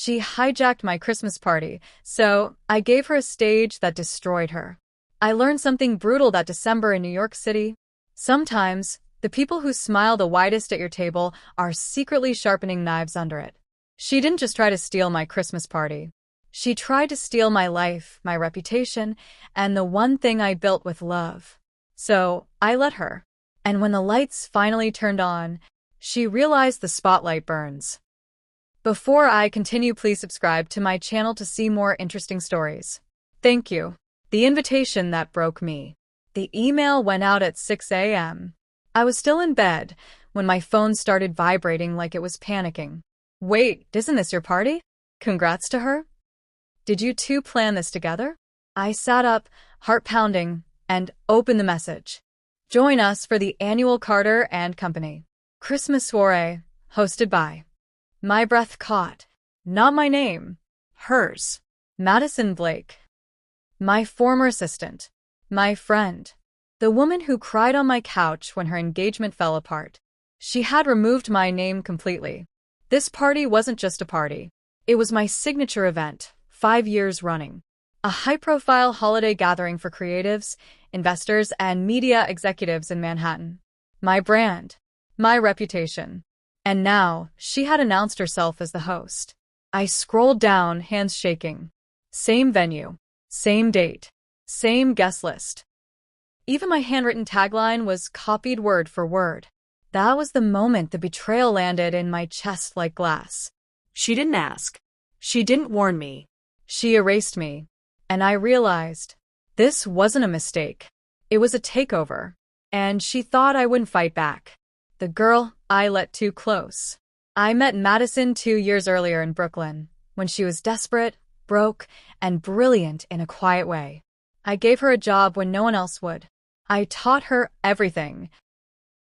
She hijacked my Christmas party, so I gave her a stage that destroyed her. I learned something brutal that December in New York City. Sometimes, the people who smile the widest at your table are secretly sharpening knives under it. She didn't just try to steal my Christmas party. She tried to steal my life, my reputation, and the one thing I built with love. So, I let her. And when the lights finally turned on, she realized the spotlight burns. Before I continue, please subscribe to my channel to see more interesting stories. Thank you. The invitation that broke me. The email went out at 6 a.m. I was still in bed when my phone started vibrating like it was panicking. Wait, isn't this your party? Congrats to her? Did you two plan this together? I sat up, heart pounding, and opened the message. Join us for the annual Carter and Company Christmas soiree, hosted by. My breath caught. Not my name. Hers. Madison Blake. My former assistant. My friend. The woman who cried on my couch when her engagement fell apart. She had removed my name completely. This party wasn't just a party. It was my signature event, 5 years running. A high-profile holiday gathering for creatives, investors, and media executives in Manhattan. My brand. My reputation. And now, she had announced herself as the host. I scrolled down, hands shaking. Same venue. Same date. Same guest list. Even my handwritten tagline was copied word for word. That was the moment the betrayal landed in my chest like glass. She didn't ask. She didn't warn me. She erased me. And I realized, this wasn't a mistake. It was a takeover. And she thought I wouldn't fight back. The girl I let too close. I met Madison 2 years earlier in Brooklyn, when she was desperate, broke, and brilliant in a quiet way. I gave her a job when no one else would. I taught her everything.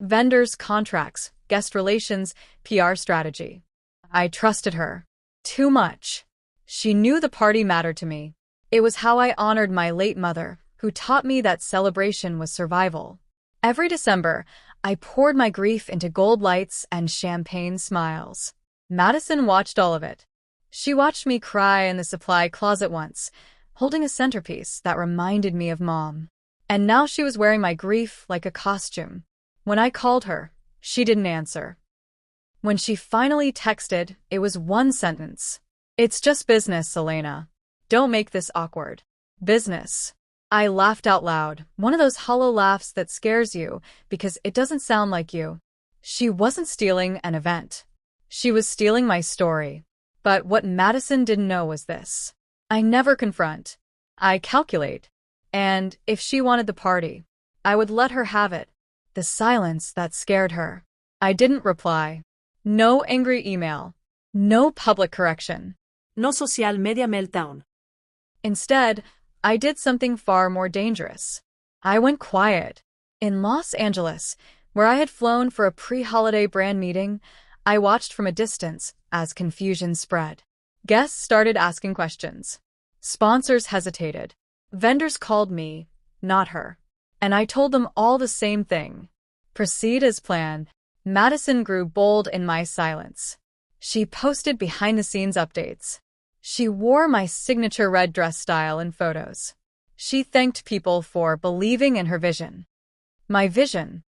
Vendors, contracts, guest relations, PR strategy. I trusted her. Too much. She knew the party mattered to me. It was how I honored my late mother, who taught me that celebration was survival. Every December, I poured my grief into gold lights and champagne smiles. Madison watched all of it. She watched me cry in the supply closet once, holding a centerpiece that reminded me of Mom. And now she was wearing my grief like a costume. When I called her, she didn't answer. When she finally texted, it was one sentence. It's just business, Elena. Don't make this awkward. Business. I laughed out loud, one of those hollow laughs that scares you because it doesn't sound like you. She wasn't stealing an event. She was stealing my story. But what Madison didn't know was this. I never confront. I calculate. And if she wanted the party, I would let her have it. The silence that scared her. I didn't reply. No angry email. No public correction. No social media meltdown. Instead, I did something far more dangerous. I went quiet. In Los Angeles, where I had flown for a pre-holiday brand meeting, I watched from a distance as confusion spread. Guests started asking questions. Sponsors hesitated. Vendors called me, not her. And I told them all the same thing. Proceed as planned. Madison grew bold in my silence. She posted behind-the-scenes updates. She wore my signature red dress style in photos. She thanked people for believing in her vision. My vision.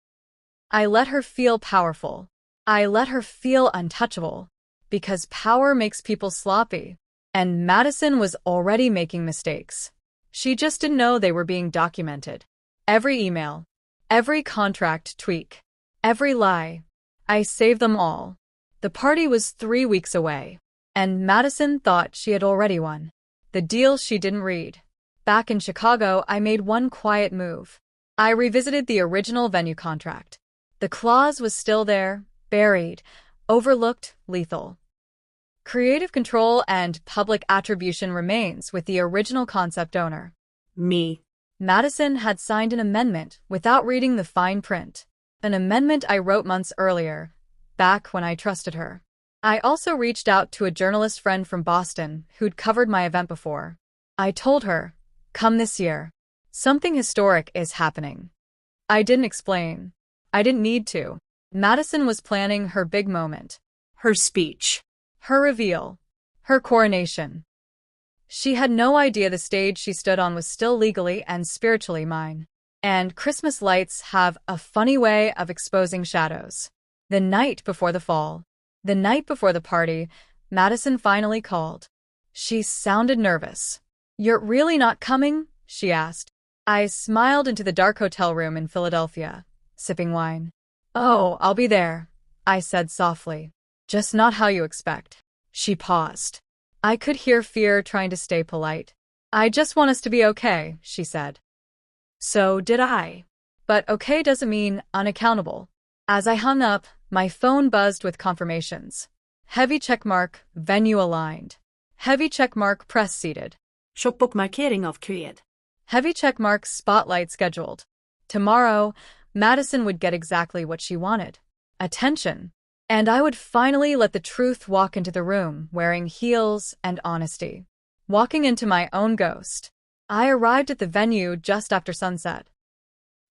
I let her feel powerful. I let her feel untouchable. Because power makes people sloppy. And Madison was already making mistakes. She just didn't know they were being documented. Every email. Every contract tweak. Every lie. I saved them all. The party was 3 weeks away. And Madison thought she had already won. The deal she didn't read. Back in Chicago, I made one quiet move. I revisited the original venue contract. The clause was still there, buried, overlooked, lethal. Creative control and public attribution remains with the original concept owner. Me. Madison had signed an amendment without reading the fine print. An amendment I wrote months earlier, back when I trusted her. I also reached out to a journalist friend from Boston who'd covered my event before. I told her, come this year. Something historic is happening. I didn't explain. I didn't need to. Madison was planning her big moment. Her speech. Her reveal. Her coronation. She had no idea the stage she stood on was still legally and spiritually mine. And Christmas lights have a funny way of exposing shadows. The night before the fall, the night before the party, Madison finally called. She sounded nervous. "You're really not coming?" she asked. I smiled into the dark hotel room in Philadelphia, sipping wine. "Oh, I'll be there," I said softly. "Just not how you expect." She paused. I could hear fear trying to stay polite. "I just want us to be okay," she said. So did I. But okay doesn't mean unaccountable. As I hung up, my phone buzzed with confirmations. Heavy checkmark, venue aligned. Heavy checkmark, press seated. Shopbookmarkering avkryet. Heavy checkmark, spotlight scheduled. Tomorrow, Madison would get exactly what she wanted. Attention. And I would finally let the truth walk into the room, wearing heels and honesty. Walking into my own ghost. I arrived at the venue just after sunset.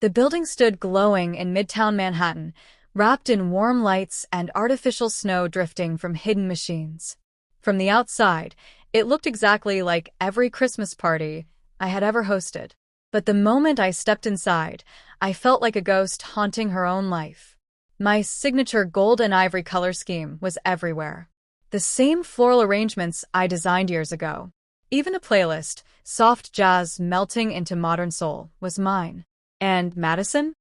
The building stood glowing in Midtown Manhattan, wrapped in warm lights and artificial snow drifting from hidden machines. From the outside, it looked exactly like every Christmas party I had ever hosted. But the moment I stepped inside, I felt like a ghost haunting her own life. My signature gold and ivory color scheme was everywhere. The same floral arrangements I designed years ago. Even a playlist, soft jazz melting into modern soul, was mine. And Madison?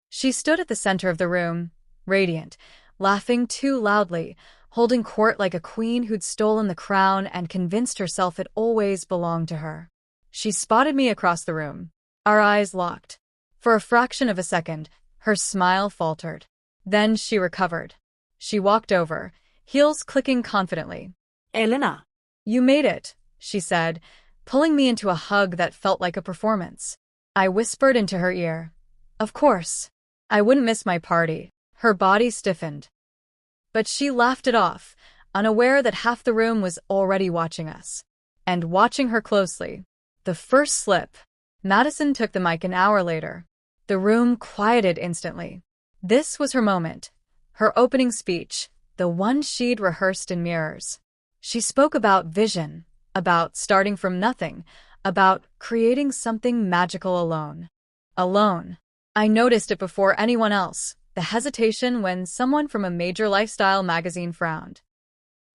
She stood at the center of the room, radiant, laughing too loudly, holding court like a queen who'd stolen the crown and convinced herself it always belonged to her. She spotted me across the room. Our eyes locked. For a fraction of a second, her smile faltered. Then she recovered. She walked over, heels clicking confidently. Elena. "You made it," she said, pulling me into a hug that felt like a performance. I whispered into her ear. "Of course. I wouldn't miss my party." Her body stiffened. But she laughed it off, unaware that half the room was already watching us. And watching her closely. The first slip. Madison took the mic an hour later. The room quieted instantly. This was her moment. Her opening speech, the one she'd rehearsed in mirrors. She spoke about vision, about starting from nothing, about creating something magical alone. Alone. I noticed it before anyone else, the hesitation when someone from a major lifestyle magazine frowned.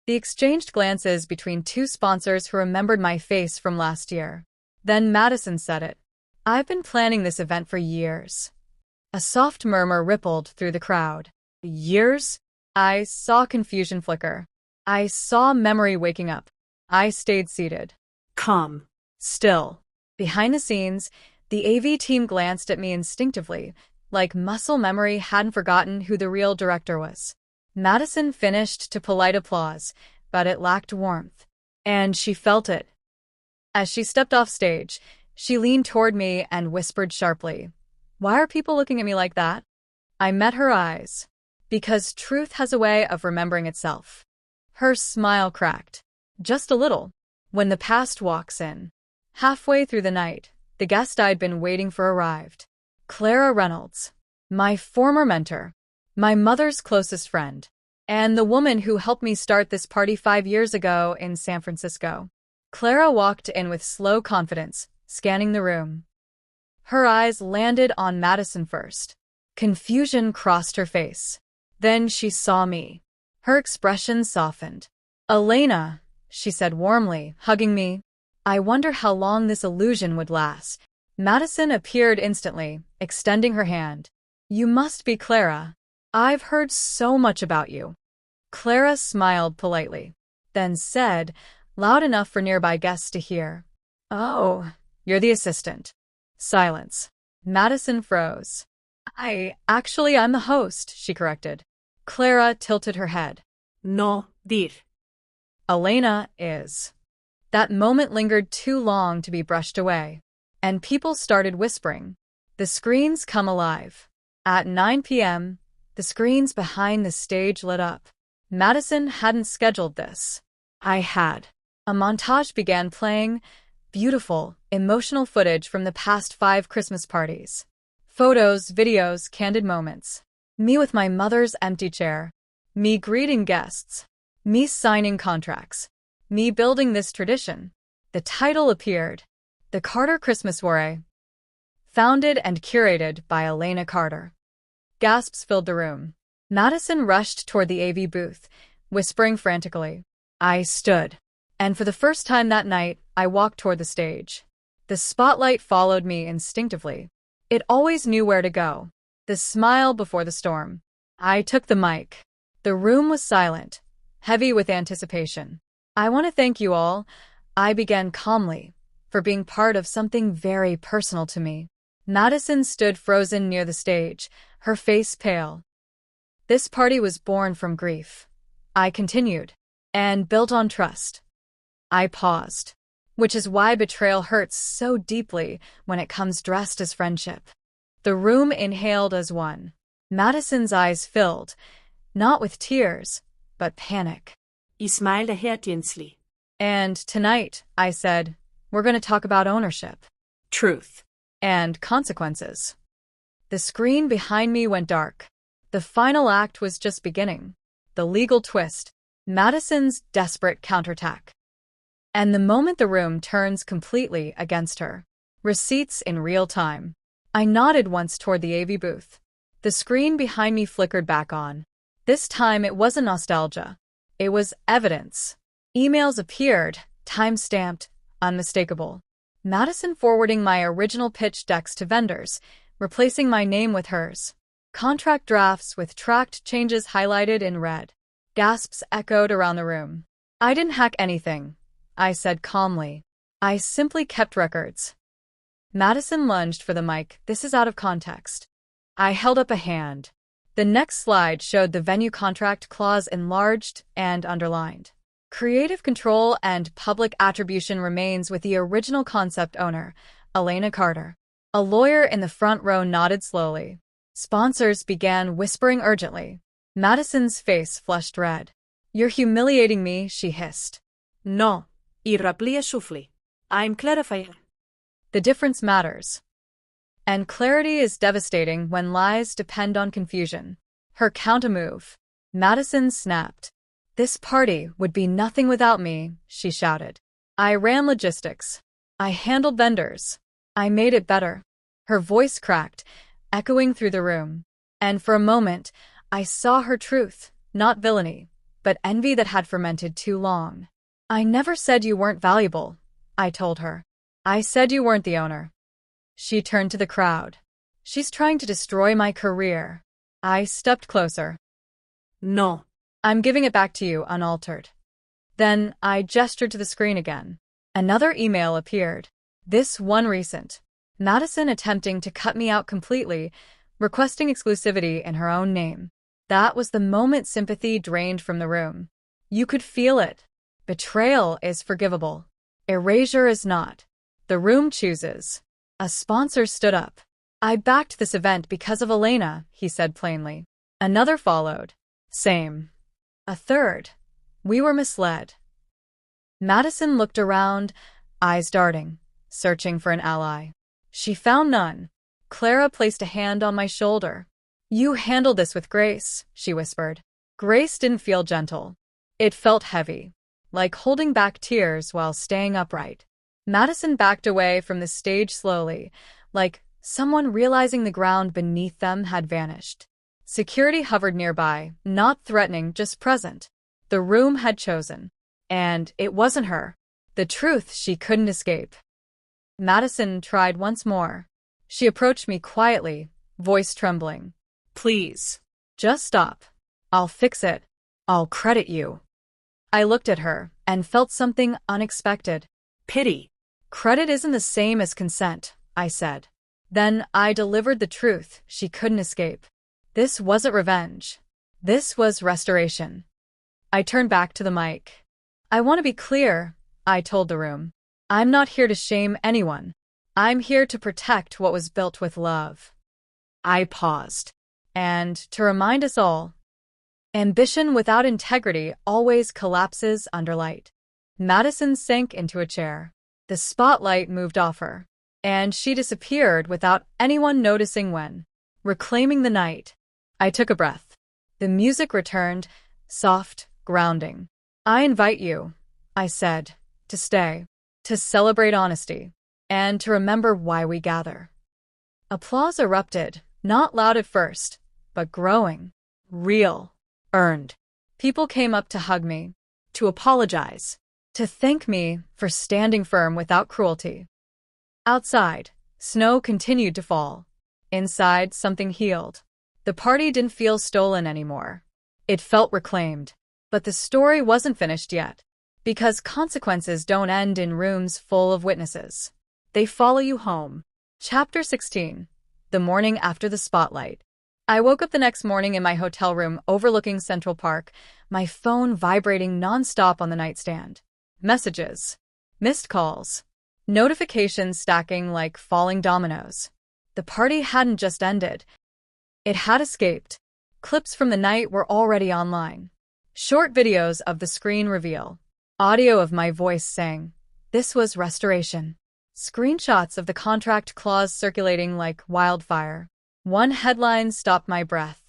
The exchanged glances between two sponsors who remembered my face from last year. Then Madison said it. "I've been planning this event for years." A soft murmur rippled through the crowd. Years? I saw confusion flicker. I saw memory waking up. I stayed seated. Calm. Still. Behind the scenes, the AV team glanced at me instinctively, like muscle memory hadn't forgotten who the real director was. Madison finished to polite applause, but it lacked warmth. And she felt it. As she stepped off stage, she leaned toward me and whispered sharply, "Why are people looking at me like that?" I met her eyes. Because truth has a way of remembering itself. Her smile cracked. Just a little. When the past walks in. Halfway through the night, the guest I'd been waiting for arrived. Clara Reynolds. My former mentor. My mother's closest friend. And the woman who helped me start this party 5 years ago in San Francisco. Clara walked in with slow confidence, scanning the room. Her eyes landed on Madison first. Confusion crossed her face. Then she saw me. Her expression softened. "Elena," she said warmly, hugging me. I wonder how long this illusion would last. Madison appeared instantly, extending her hand. "You must be Clara. I've heard so much about you." Clara smiled politely, then said, loud enough for nearby guests to hear, "Oh, you're the assistant." Silence. Madison froze. I'm the host," she corrected. Clara tilted her head. No, dir. "Elena is." That moment lingered too long to be brushed away. And people started whispering. The screens come alive. At 9 p.m., the screens behind the stage lit up. Madison hadn't scheduled this. I had. A montage began playing, beautiful, emotional footage from the past 5 Christmas parties. Photos, videos, candid moments. Me with my mother's empty chair. Me greeting guests. Me signing contracts. Me building this tradition. The title appeared. The Carter Christmas Soiree. Founded and curated by Elena Carter. Gasps filled the room. Madison rushed toward the AV booth, whispering frantically. I stood. And for the first time that night, I walked toward the stage. The spotlight followed me instinctively. It always knew where to go. The smile before the storm. I took the mic. The room was silent, heavy with anticipation. I want to thank you all, I began calmly, for being part of something very personal to me. Madison stood frozen near the stage, her face pale. This party was born from grief. I continued, and built on trust. I paused, which is why betrayal hurts so deeply when it comes dressed as friendship. The room inhaled as one. Madison's eyes filled, not with tears, but panic. I smilede hertjensligt. And tonight, I said, we're going to talk about ownership. Truth. And consequences. The screen behind me went dark. The final act was just beginning. The legal twist. Madison's desperate counterattack. And the moment the room turns completely against her. Receipts in real time. I nodded once toward the AV booth. The screen behind me flickered back on. This time it wasn't nostalgia. It was evidence. Emails appeared, time-stamped, unmistakable. Madison forwarding my original pitch decks to vendors, replacing my name with hers. Contract drafts with tracked changes highlighted in red. Gasps echoed around the room. I didn't hack anything, I said calmly. I simply kept records. Madison lunged for the mic. This is out of context. I held up a hand. The next slide showed the venue contract clause enlarged and underlined. Creative control and public attribution remains with the original concept owner, Elena Carter. A lawyer in the front row nodded slowly. Sponsors began whispering urgently. Madison's face flushed red. You're humiliating me, she hissed. No, I rappelé shuffly. I'm clarifying. The difference matters. And clarity is devastating when lies depend on confusion. Her counter-move. Madison snapped. This party would be nothing without me, she shouted. I ran logistics. I handled vendors. I made it better. Her voice cracked, echoing through the room. And for a moment, I saw her truth, not villainy, but envy that had fermented too long. I never said you weren't valuable, I told her. I said you weren't the owner. She turned to the crowd. She's trying to destroy my career. I stepped closer. No. I'm giving it back to you unaltered. Then I gestured to the screen again. Another email appeared. This one recent. Madison attempting to cut me out completely, requesting exclusivity in her own name. That was the moment sympathy drained from the room. You could feel it. Betrayal is forgivable. Erasure is not. The room chooses. A sponsor stood up. I backed this event because of Elena, he said plainly. Another followed. Same. A third. We were misled. Madison looked around, eyes darting, searching for an ally. She found none. Clara placed a hand on my shoulder. You handled this with grace, she whispered. Grace didn't feel gentle. It felt heavy, like holding back tears while staying upright. Madison backed away from the stage slowly, like someone realizing the ground beneath them had vanished. Security hovered nearby, not threatening, just present. The room had chosen. And it wasn't her. The truth she couldn't escape. Madison tried once more. She approached me quietly, voice trembling. Please. Just stop. I'll fix it. I'll credit you. I looked at her and felt something unexpected. Pity. Credit isn't the same as consent, I said. Then I delivered the truth she couldn't escape. This wasn't revenge. This was restoration. I turned back to the mic. I want to be clear, I told the room. I'm not here to shame anyone. I'm here to protect what was built with love. I paused. And to remind us all, ambition without integrity always collapses under light. Madison sank into a chair. The spotlight moved off her, and she disappeared without anyone noticing when. Reclaiming the night. I took a breath. The music returned, soft, grounding. I invite you, I said, to stay, to celebrate honesty, and to remember why we gather. Applause erupted, not loud at first, but growing, real, earned. People came up to hug me, To apologize. to thank me for standing firm without cruelty. Outside, snow continued to fall. Inside, something healed. The party didn't feel stolen anymore. It felt reclaimed. But the story wasn't finished yet. Because consequences don't end in rooms full of witnesses. They follow you home. Chapter 16. The morning after the spotlight. I woke up the next morning in my hotel room overlooking Central Park, my phone vibrating nonstop on the nightstand. Messages. Missed calls. Notifications stacking like falling dominoes. The party hadn't just ended. It had escaped. Clips from the night were already online. Short videos of the screen reveal. Audio of my voice saying, "This was restoration." Screenshots of the contract clause circulating like wildfire. One headline stopped my breath.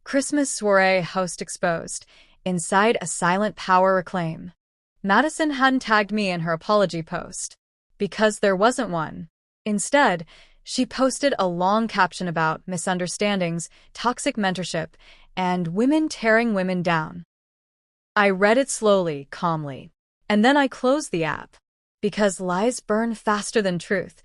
Christmas soiree host exposed. Inside a silent power reclaim. Madison hadn't tagged me in her apology post. Because there wasn't one. Instead, she posted a long caption about misunderstandings, toxic mentorship, and women tearing women down. I read it slowly, calmly. And then I closed the app. Because lies burn faster than truth,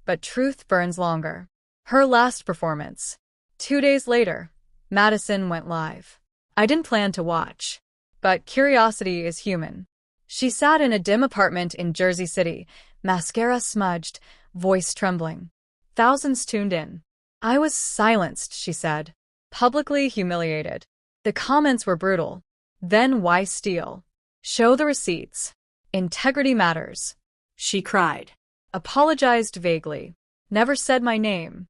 but truth burns longer. Her last performance. 2 days later, Madison went live. I didn't plan to watch. But curiosity is human. She sat in a dim apartment in Jersey City, mascara smudged, voice trembling. Thousands tuned in. I was silenced, she said. Publicly humiliated. The comments were brutal. Then why steal? Show the receipts. Integrity matters. She cried. Apologized vaguely. Never said my name.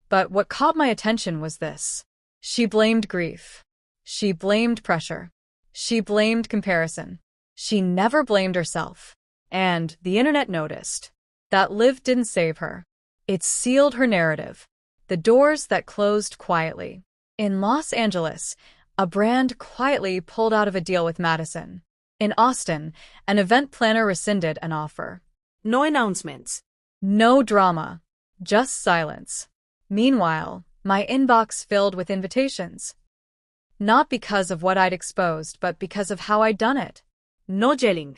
But what caught my attention was this. She blamed grief. She blamed pressure. She blamed comparison. She never blamed herself. And the internet noticed. That live didn't save her. It sealed her narrative. The doors that closed quietly. In Los Angeles, a brand quietly pulled out of a deal with Madison. In Austin, an event planner rescinded an offer. No announcements. No drama. Just silence. Meanwhile, my inbox filled with invitations. Not because of what I'd exposed, but because of how I'd done it. No yelling.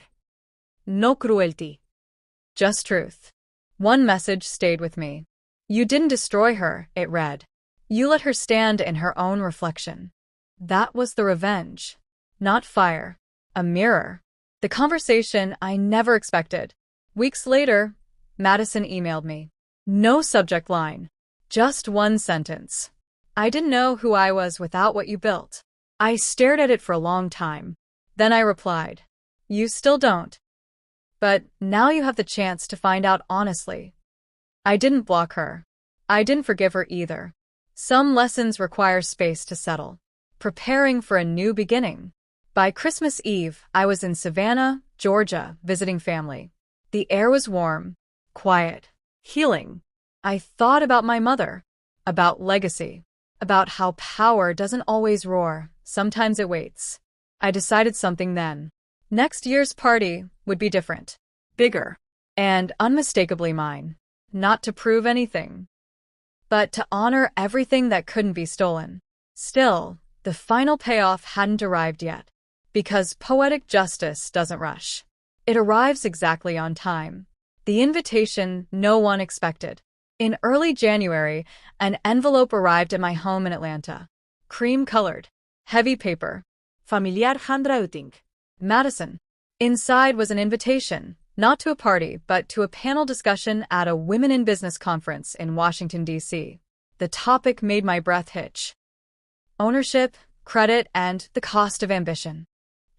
No cruelty. Just truth. One message stayed with me. You didn't destroy her, it read. You let her stand in her own reflection. That was the revenge. Not fire. A mirror. The conversation I never expected. Weeks later, Madison emailed me. No subject line. Just one sentence. I didn't know who I was without what you built. I stared at it for a long time. Then I replied. You still don't. But now you have the chance to find out honestly. I didn't block her. I didn't forgive her either. Some lessons require space to settle. Preparing for a new beginning. By Christmas Eve, I was in Savannah, Georgia, visiting family. The air was warm, quiet, healing. I thought about my mother, about legacy, about how power doesn't always roar, sometimes it waits. I decided something then. Next year's party would be different, bigger, and unmistakably mine. Not to prove anything, but to honor everything that couldn't be stolen. Still, the final payoff hadn't arrived yet. Because poetic justice doesn't rush. It arrives exactly on time. The invitation no one expected. In early January, an envelope arrived at my home in Atlanta. Cream-colored. Heavy paper. Familiar handwriting. Madison. Inside was an invitation, not to a party, but to a panel discussion at a Women in Business conference in Washington, D.C. The topic made my breath hitch. Ownership, credit, and the cost of ambition.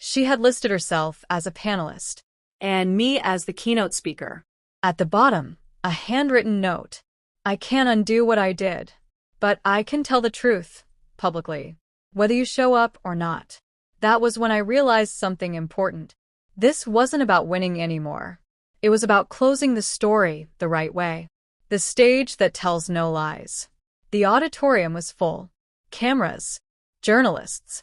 She had listed herself as a panelist. And me as the keynote speaker. At the bottom, a handwritten note. I can't undo what I did, but I can tell the truth, publicly, whether you show up or not. That was when I realized something important. This wasn't about winning anymore. It was about closing the story the right way. The stage that tells no lies. The auditorium was full. Cameras. Journalists.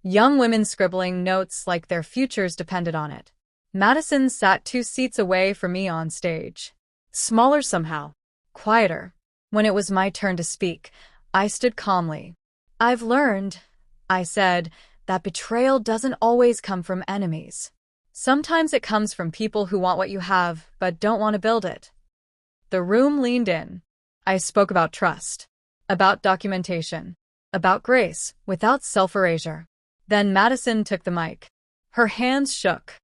Young women scribbling notes like their futures depended on it. Madison sat 2 seats away from me on stage. Smaller somehow. Quieter. When it was my turn to speak, I stood calmly. I've learned, I said, that betrayal doesn't always come from enemies. Sometimes it comes from people who want what you have but don't want to build it. The room leaned in. I spoke about trust, about documentation, about grace without self-erasure. Then Madison took the mic. Her hands shook.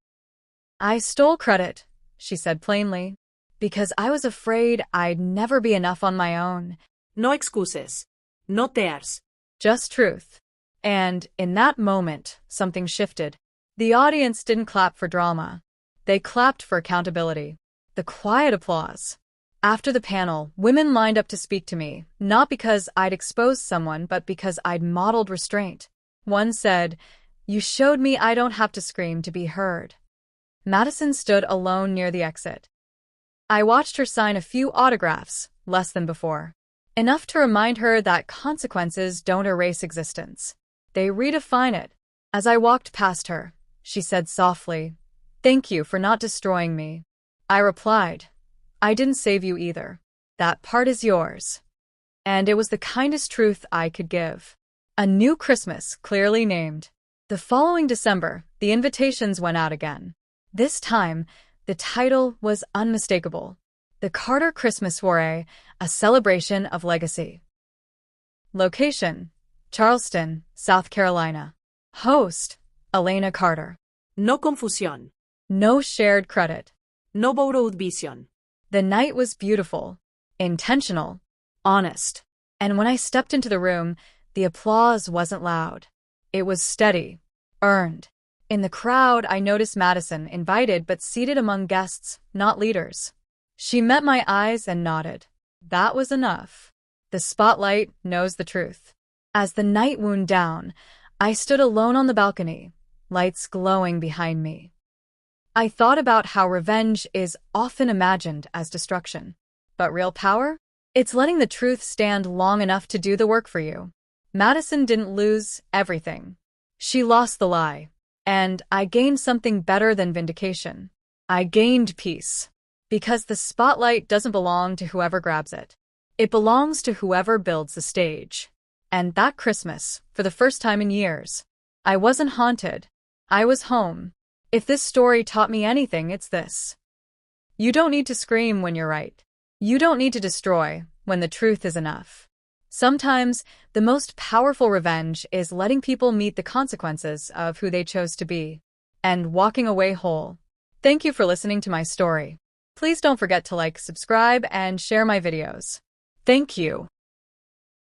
I stole credit, she said plainly, because I was afraid I'd never be enough on my own. No excuses. No tears. Just truth. And in that moment, something shifted. The audience didn't clap for drama. They clapped for accountability. The quiet applause. After the panel, women lined up to speak to me, not because I'd exposed someone, but because I'd modeled restraint. One said, "You showed me I don't have to scream to be heard." Madison stood alone near the exit. I watched her sign a few autographs, less than before. Enough to remind her that consequences don't erase existence. They redefine it. As I walked past her, she said softly, "Thank you for not destroying me." I replied, "I didn't save you either. That part is yours." And it was the kindest truth I could give. A new Christmas, clearly named. The following December, the invitations went out again. This time, the title was unmistakable. The Carter Christmas Soiree, a celebration of legacy. Location: Charleston, South Carolina. Host: Elena Carter. No confusión. No shared credit. No borrowed vision. The night was beautiful, intentional, honest. And when I stepped into the room, the applause wasn't loud. It was steady, earned. In the crowd, I noticed Madison, invited but seated among guests, not leaders. She met my eyes and nodded. That was enough. The spotlight knows the truth. As the night wound down, I stood alone on the balcony, lights glowing behind me. I thought about how revenge is often imagined as destruction. But real power? It's letting the truth stand long enough to do the work for you. Madison didn't lose everything. She lost the lie. And I gained something better than vindication. I gained peace. Because the spotlight doesn't belong to whoever grabs it. It belongs to whoever builds the stage. And that Christmas, for the first time in years, I wasn't haunted. I was home. If this story taught me anything, it's this. You don't need to scream when you're right. You don't need to destroy when the truth is enough. Sometimes, the most powerful revenge is letting people meet the consequences of who they chose to be, and walking away whole. Thank you for listening to my story. Please don't forget to like, subscribe, and share my videos. Thank you.